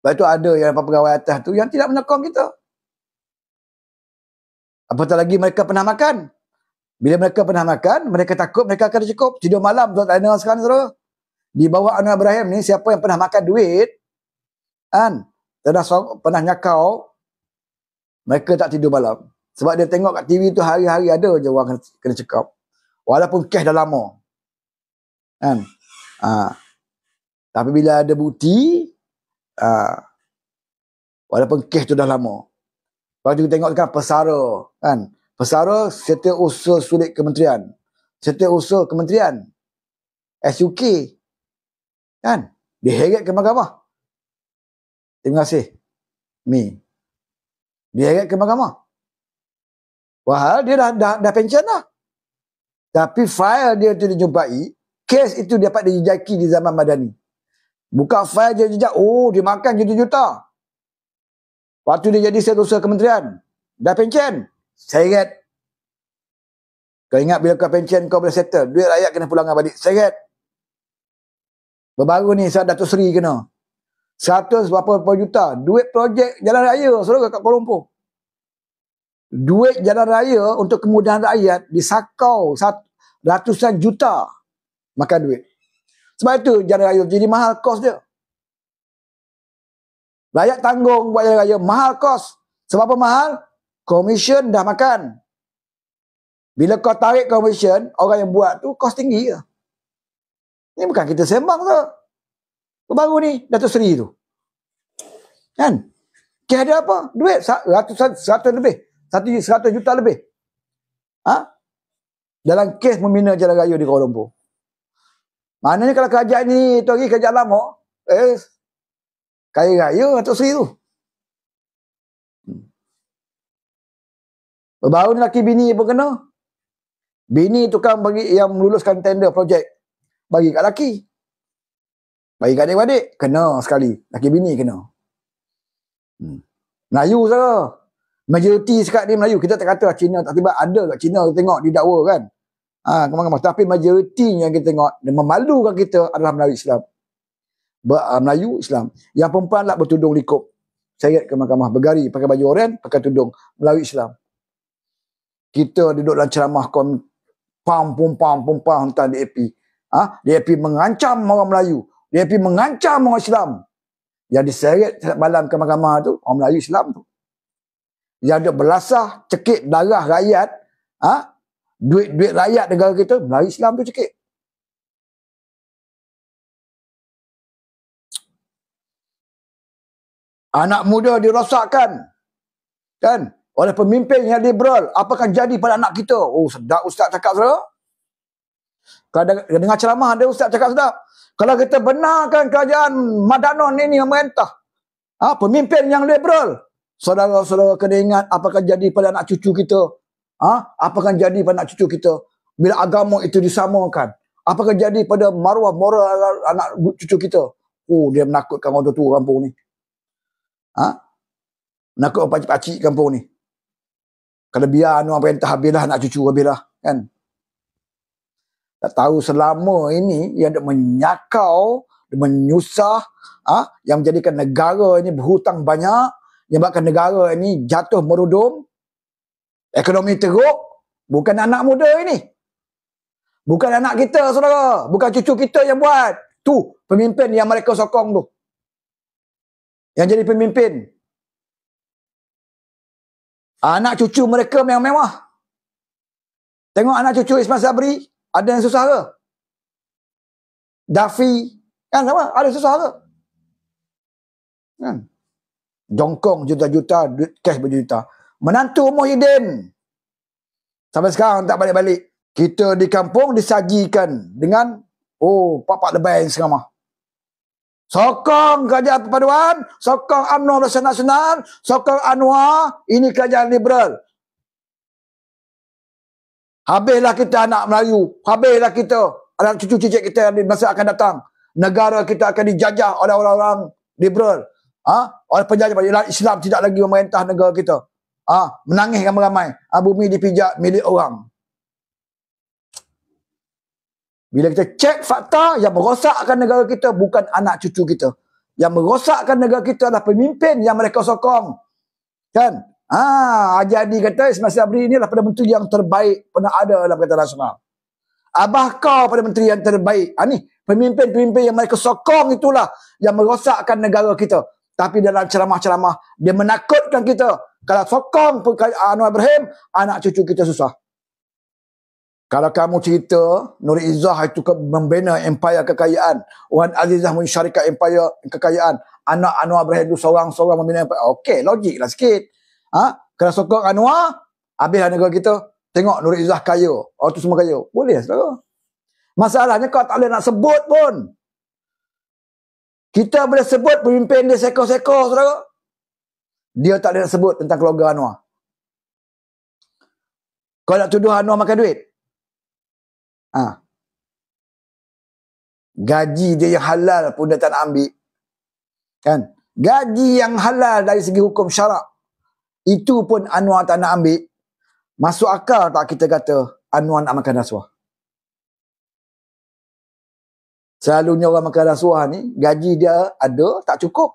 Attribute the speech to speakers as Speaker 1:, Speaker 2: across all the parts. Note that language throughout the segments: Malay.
Speaker 1: Sebab tu ada yang pegawai atas tu yang tidak menyokong kita. Apatah lagi mereka pernah makan. Bila mereka pernah makan, mereka takut mereka akan cukup. Tidur malam, tuan tak dengar sekarang, saudara. Di bawah Anwar Ibrahim ni, siapa yang pernah makan duit, kan, pernah nyakau, mereka tak tidur malam. Sebab dia tengok kat TV tu hari-hari ada je orang kena cekap. Walaupun kes dah lama. Kan? Tapi bila ada bukti, walaupun kes tu dah lama. Lepas tu kita tengok kan pesara. Kan? Pesara Setiausaha Sulit Kementerian. Setiausaha Kementerian. SUK. Kan? Diheret ke mahkamah. Terima kasih. Mi. Diheret ke mahkamah. Wahal dia dah pension dah. Tapi file dia tu dijumpai, kes itu dapat dijejaki di zaman Madani. Buka file dia jejak, dia makan juta-juta. Waktu dia jadi Setiausaha Kementerian. Dah pension. Seret. Kau ingat bila kau pension kau boleh settle. Duit rakyat kena pulangkan balik. Seret. Baru ni Datuk Seri kena 100 berapa juta. Duit projek jalan raya saudara kat Kuala Lumpur. Duit jalan raya untuk kemudahan rakyat disakau ratusan juta makan duit. Sebab itu jalan raya jadi mahal kos dia. Rakyat tanggung buat jalan raya mahal kos. Sebab apa mahal? Komisen dah makan. Bila kau tarik komisen, orang yang buat tu kos tinggi je. Ni bukan kita sembang tu. Baru ni Datuk Seri tu. Kan? Kes ada apa? Duit ratusan, 100 lebih. 100 juta lebih. Dalam kes membina jalan raya di Kuala Lumpur. Maknanya kalau kerajaan ni tu lagi kerajaan lama, kaya raya Datuk Seri tu. Baru ni laki bini pun kena. Bini tukang bagi yang meluluskan tender projek. Bagi kat laki. Bagi kat adik-adik. Kena sekali. Laki bini kena. Melayu sahaja. Majoriti sekat ni Melayu. Kita tak kata Cina tak tiba. Ada kat Cina kita tengok didakwa kan. Kemana-mana. Tapi majoriti yang kita tengok dan memalukan kita adalah Melayu Islam. Melayu Islam. Yang perempuan lah bertudung likup. Seret ke mahkamah. Bergari. Pakai baju oren. Pakai tudung. Melayu Islam. Kita duduk dalam ceramah pam tentang DAP. DAP mengancam orang Melayu. DAP mengancam orang Islam. Yang diseret malam ke mahkamah tu, orang Melayu Islam tu. Yang duk belasah, cekik darah rakyat, duit-duit rakyat negara kita, Melayu Islam tu cekik. Anak muda dirosakkan. Kan? Oleh pemimpin yang liberal. Apa akan jadi pada anak kita? Sedap Ustaz cakap saudara. Kalau dengar ceramah ada Ustaz cakap sedap. Kalau kita benarkan kerajaan Madanon ini yang merintah, pemimpin yang liberal, saudara-saudara kena ingat apa akan jadi pada anak cucu kita. Apa akan jadi pada anak cucu kita bila agama itu disamakan? Apa akan jadi pada maruah moral anak cucu kita? Dia menakutkan orang tua kampung ni. Menakut pakcik-pakcik kampung ni. Kalau biar orang perintah habislah anak cucu habislah kan. Tak tahu selama ini yang menyakau, menyusah, yang menjadikan negara ini berhutang banyak, yang buatkan negara ini jatuh merudum, ekonomi teruk, bukan anak muda ini. Bukan anak kita saudara, bukan cucu kita yang buat. Tu pemimpin yang mereka sokong tu. Yang jadi pemimpin. Anak cucu mereka mewah-mewah. Tengok anak cucu Ismail Sabri, ada yang susah ke? Dafi, kan sama? Ada yang susah ke? Kan? Jongkong juta-juta, cash berjuta. Menantu Muhyiddin. Sampai sekarang tak balik-balik. Kita di kampung disajikan dengan, pak-pak lebay seramah. Sokong kerajaan perpaduan, sokong UMNO nasional, sokong Anwar, ini kerajaan liberal. Habislah kita anak Melayu, habislah kita anak cucu-cucu kita di masa akan datang. Negara kita akan dijajah oleh orang-orang liberal. Oleh penjajah Islam tidak lagi memerintah negara kita. Menangis ramai-ramai. Bumi dipijak milik orang. Bila kita cek fakta, yang merosakkan negara kita bukan anak cucu kita. Yang merosakkan negara kita adalah pemimpin yang mereka sokong. Kan? Jadi kata Ismail Sabri ni adalah Perdana Menteri yang terbaik pernah ada dalam Perikatan Nasional. Abah kau Perdana Menteri yang terbaik. Ni pemimpin-pemimpin yang mereka sokong itulah yang merosakkan negara kita. Tapi dalam ceramah-ceramah dia menakutkan kita. Kalau sokong Anwar Ibrahim, anak cucu kita susah. Kalau kamu cerita Nur Izzah itu membina empire kekayaan, Wan Azizah mensyarikat empire kekayaan, anak Anwar Ibrahim itu seorang-seorang membina empire. Okey, logik lah sikit. Kalau sokong Anwar, habislah negara kita. Tengok Nur Izzah kaya. Tu semua kaya. Boleh, saudara. Masalahnya kau tak boleh nak sebut pun. Kita boleh sebut pemimpin dia seko-seko, saudara. Dia tak boleh nak sebut tentang keluarga Anwar. Kau nak tuduh Anwar makan duit? Gaji dia yang halal pun dia tak nak ambil. Kan? Gaji yang halal dari segi hukum syarak, itu pun Anwar tak nak ambil. Masuk akal tak kita kata Anwar nak makan rasuah? Selalunya orang makan rasuah ni, gaji dia ada, tak cukup.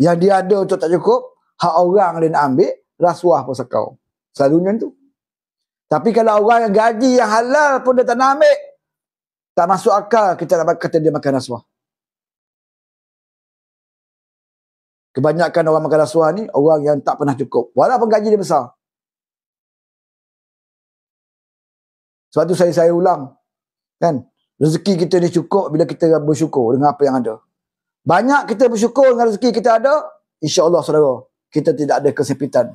Speaker 1: Yang dia ada tu tak cukup, hak orang dia nak ambil, rasuah pun sekau. Selalunya tu. Tapi kalau orang yang gaji yang halal pun dia tak nak ambil, tak masuk akal kita nak kata dia makan rasuah. Kebanyakan orang makan rasuah ni, orang yang tak pernah cukup. Walaupun gaji dia besar. Sebab tu saya ulang. Kan? Rezeki kita ni cukup bila kita bersyukur dengan apa yang ada. Banyak kita bersyukur dengan rezeki kita ada, insya-Allah saudara, kita tidak ada kesempitan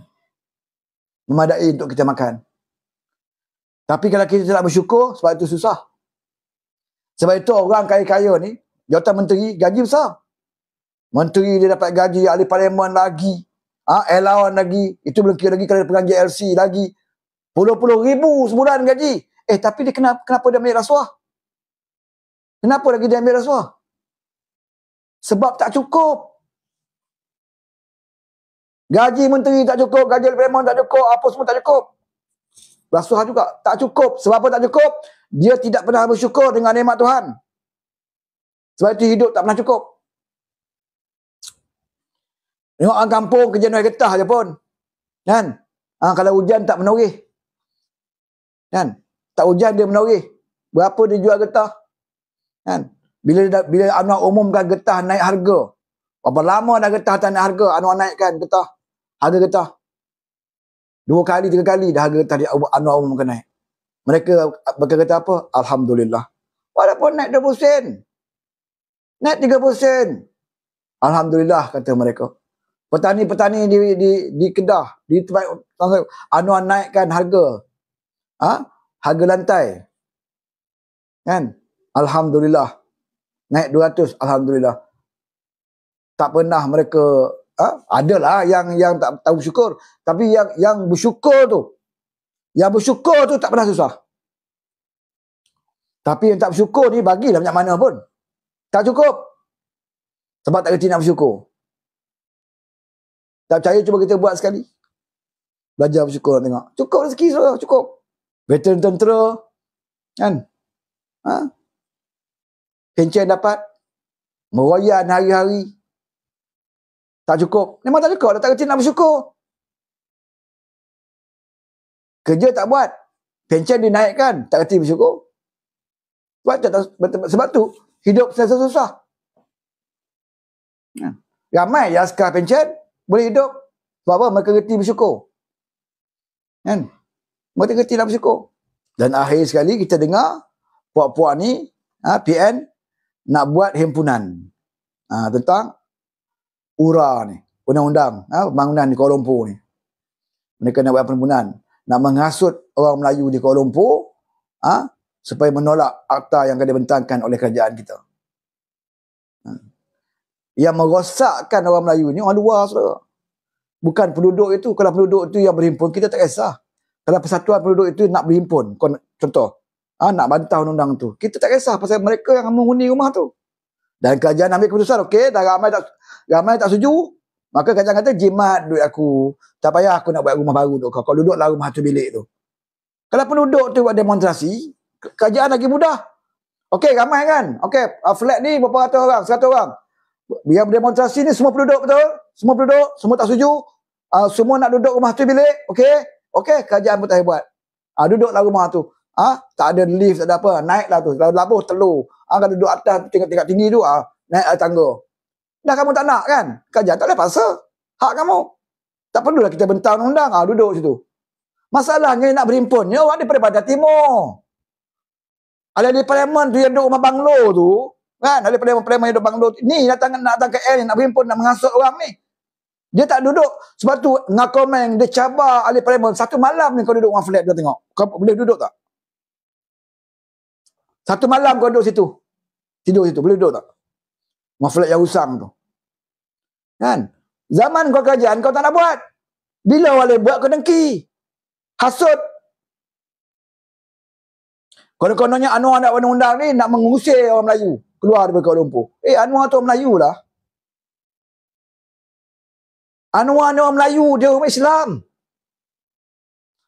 Speaker 1: memadai untuk kita makan. Tapi kalau kita tidak bersyukur, sebab itu susah. Sebab itu orang kaya-kaya ni, jawatan menteri, gaji besar. Menteri dia dapat gaji, ahli parlimen lagi, allowance lagi, itu belum kira lagi kalau dia pegang JLC lagi. Puluh-puluh ribu sebulan gaji. Tapi dia kenapa dia ambil rasuah? Kenapa lagi dia ambil rasuah? Sebab tak cukup. Gaji menteri tak cukup, gaji parlimen tak cukup, apa semua tak cukup. Rasuah juga tak cukup. Sebab apa tak cukup? Dia tidak pernah bersyukur dengan nikmat Tuhan. Sebab itu hidup tak pernah cukup. Tengok orang kampung kerja naik getah je pun. Kan? Kalau hujan tak menoreh. Kan? Tak hujan dia menoreh. Berapa dia jual getah? Kan? Bila Anwar umumkan getah naik harga. Berapa lama dah getah tak naik harga? Anwar naikkan getah. Harga getah. 2 kali, 3 kali dah harga getah Anwar umumkan naik. Mereka berkata apa? Alhamdulillah. Walaupun naik 20 sen. Naik 30 sen. Alhamdulillah kata mereka. Petani-petani di Kedah, di tempat Anwar naikkan harga. Harga lantai. Kan? Alhamdulillah. Naik 200, alhamdulillah. Tak pernah mereka adalah yang tak tahu bersyukur, tapi yang bersyukur tu tak pernah susah. Tapi yang tak bersyukur ni bagilah banyak mana pun. Tak cukup. Sebab tak kerti nak bersyukur. Tak percaya cuba kita buat sekali. Belajar bersyukur tengok. Cukup rezeki saudara, cukup. Veteran tentera kan? Pencen dapat. Meroyan hari-hari. Tak cukup. Memang tak cukup. Tak kerti nak bersyukur. Kerja tak buat. Pencen dinaikkan. Tak kerti bersyukur. Sebab tu hidup sentiasa susah. Ramai yang askar pencen boleh hidup. Sebab apa? Mereka kerti bersyukur. Kan? Mereka kerti nak bersyukur. Dan akhir sekali kita dengar puak-puak ni PN nak buat himpunan tentang URA ni, undang-undang pembangunan di Kuala Lumpur ni. Mereka nak buat perhimpunan, nak menghasut orang Melayu di Kuala Lumpur supaya menolak akta yang akan dibentangkan oleh kerajaan kita. Yang merosakkan orang Melayu ni orang luar saudara. Bukan penduduk itu. Kalau penduduk itu yang berhimpun, kita tak kisah. Kalau persatuan penduduk itu nak berhimpun, contoh nak bantah undang-undang tu, kita tak kisah pasal mereka yang menghuni rumah tu. Dan kerajaan ambil keputusan, okey, dah ramai tak setuju, maka kerajaan kata jimat duit aku, tak payah aku nak buat rumah baru untuk kau duduklah rumah satu bilik tu. Kalau penduduk tu buat demonstrasi, kerajaan lagi mudah. Okey, ramai kan, okey, flat ni berapa ratus orang, 100 orang, Yang demonstrasi ni semua penduduk, betul? Semua penduduk, semua tak setuju. Semua nak duduk rumah tu bilik, okey? Okey, kerajaan pun tak buat. Duduklah rumah tu. Tak ada lift, tak ada apa. Naiklah tu. Kalau labuh telur. Kalau duduk atas tingkat tinggi tu, naik tangga. Dah kamu tak nak kan? Kerajaan tak boleh paksa. Hak kamu. Tak perlulah kita bentang undang. Duduk situ. Masalahnya nak berhimpun. Ya, orang daripada Badan Timur. Ahli parlimen tu yang duduk rumah banglo tu. Kan? Ahli parlimen yang duduk banglo tu. Ni datang ke L ni, nak berhimpun, nak mengasut orang ni. Dia tak duduk. Sebab tu ngakomeng dia cabar ahli parlimen. Satu malam ni kau duduk rumah flat dia tengok. Kau boleh duduk tak? Satu malam kau duduk situ. Tidur situ. Boleh duduk tak? Rumah flat yang usang tu. Kan? Zaman kau kerajaan kau tak nak buat. Bila boleh buat kau dengki. Hasut. Konon-kononnya Anwar nak undang-undang ni nak mengusir orang Melayu keluar daripada Kuala Lumpur. Anwar tu orang Melayu lah. Anwar ni orang Melayu, dia orang Islam.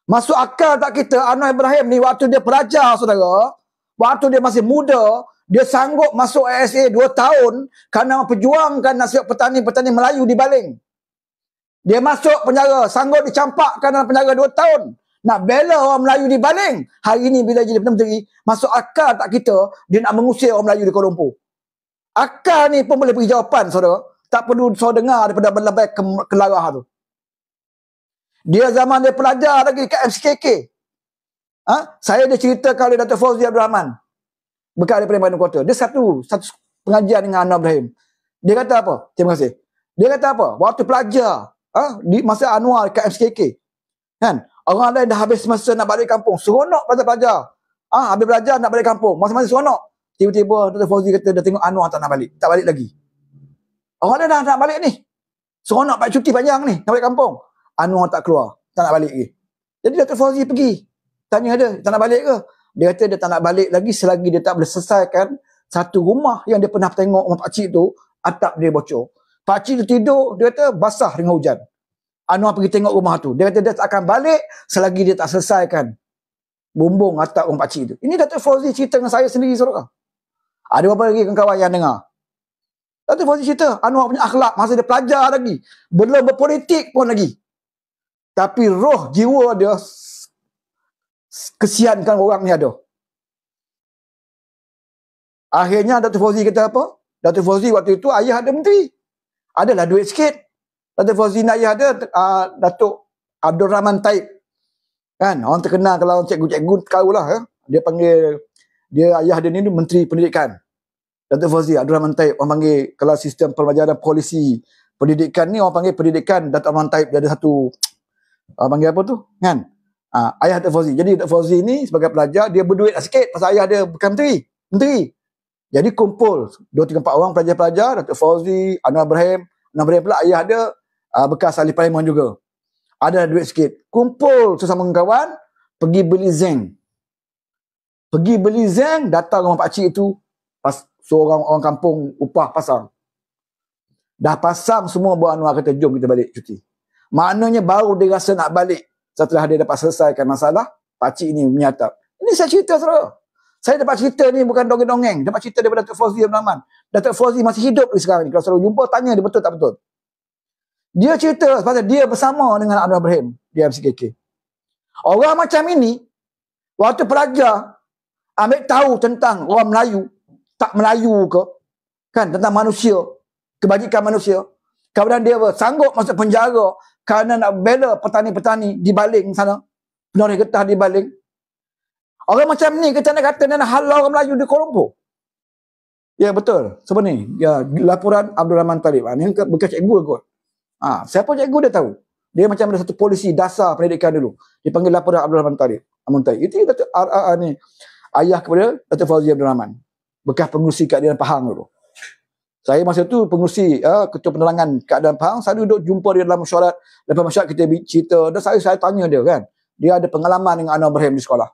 Speaker 1: Masuk akal tak kita Anwar Ibrahim ni waktu dia pelajar, saudara, waktu dia masih muda, dia sanggup masuk ASA 2 tahun kerana memperjuangkan nasib petani-petani Melayu di Baling. Dia masuk penjara, sanggup dicampakkan dalam penjara 2 tahun. Nak bela orang Melayu di Baling. Hari ni bila jadi Perdana Menteri, masuk akal tak kita dia nak mengusir orang Melayu di Kuala Lumpur. Akal ni pun boleh beri jawapan, saudara. Tak perlu saudara dengar daripada berlebih kelarah tu. Dia zaman dia pelajar lagi kat MCKK. Saya dia ceritakan oleh Dato' Fauzi Abdul Rahman. Bekas daripada Bandung Kota. Dia satu pengajian dengan Anwar Ibrahim. Dia kata apa? Terima kasih. Dia kata apa? Waktu pelajar, di masa Anwar kat MCKK. Kan? Orang lain dah habis masa nak balik kampung. Seronok pelajar. Habis belajar nak balik kampung. Masa-masa seronok. Tiba-tiba Dato' Fauzi kata dia tengok Anwar tak nak balik. Tak balik lagi. Orang lain dah nak balik ni. Seronok pak cuti panjang ni. Nak balik kampung. Anwar tak keluar. Tak nak balik lagi. Jadi Dato' Fauzi pergi. Tanya dia, tak nak balik ke? Dia kata dia tak nak balik lagi selagi dia tak boleh selesaikan satu rumah yang dia pernah tengok rumah pakcik tu, atap dia bocor. Pakcik tu tidur, dia kata basah dengan hujan. Anwar pergi tengok rumah tu. Dia kata dia tak akan balik selagi dia tak selesaikan bumbung atap rumah pakcik tu. Ini Dato' Fauzi cerita dengan saya sendiri, saudara. Ada beberapa lagi kawan-kawan yang dengar. Dato' Fauzi cerita, Anwar punya akhlak masa dia pelajar lagi. Belum berpolitik pun lagi. Tapi roh jiwa dia, kesiankan orang ni ada. Akhirnya Dato' Fauzi kata apa? Dato' Fauzi waktu itu ayah ada menteri. Adalah duit sikit. Dato' Fauzi ni ayah ada Datuk Abdul Rahman Taib. Kan? Orang terkenal kalau cikgu-cikgu tahu lah. Dia panggil, dia ayah dia ni Menteri Pendidikan. Dato' Fauzi Abdul Rahman Taib. Orang panggil, kalau sistem pelajaran polisi pendidikan ni, orang panggil pendidikan Dato' Rahman Taib. Dia ada satu, orang panggil apa tu? Kan? Ayah Dato' Fauzi. Jadi Dato' Fauzi ni sebagai pelajar, dia berduit sikit pasal ayah dia bukan menteri. Jadi kumpul 2, 3, 4 orang pelajar-pelajar, Dato' Fauzi, Anwar Ibrahim. Anwar Ibrahim pula ayah dia bekas ahli parlimen juga. Ada duit sikit. Kumpul sesama kawan, pergi beli zinc. Pergi beli zinc, datang rumah pakcik itu, seorang orang kampung upah pasang. Dah pasang semua, buat Anwar kata, jom kita balik cuti. Maknanya baru dia rasa nak balik setelah dia dapat selesaikan masalah, pakcik ni menyatap. Ini saya cerita, saudara. Saya dapat cerita ni bukan dongeng-dongeng. Dapat cerita daripada Dato' Fauzi Abdul Rahman. Dato' Fauzi masih hidup sekarang ni. Kalau selalu jumpa, tanya dia betul tak betul. Dia cerita sebab dia bersama dengan Anwar Ibrahim di MCKK. Orang macam ini, waktu pelajar, ambil tahu tentang orang Melayu, tak Melayu ke, kan, tentang manusia, kebajikan manusia, kemudian dia sanggup masuk penjara kerana nak bela petani-petani di Baling sana, penoreh getah di Baling. Orang macam ni kita nak kata nak halau orang Melayu di Kuala Lumpur. Ya betul. Sebenarnya ya, laporan Abdul Rahman Talib. Ini bekas cikgu kot. Siapa cikgu dia tahu. Dia macam ada satu polisi dasar pendidikan dulu. Dipanggil laporan Abdul Rahman Talib. Itu Dato' ni ayah kepada Dato' Fauzi Abdul Rahman. Bekas pengurusi keadaan Pahang dulu. Saya masa tu pengurusi ketua penerangan keadaan Pahang, saya duduk jumpa dia dalam mesyuarat. Lepas mesyuarat kita cerita, dan saya tanya dia kan. Dia ada pengalaman dengan Anwar Ibrahim di sekolah.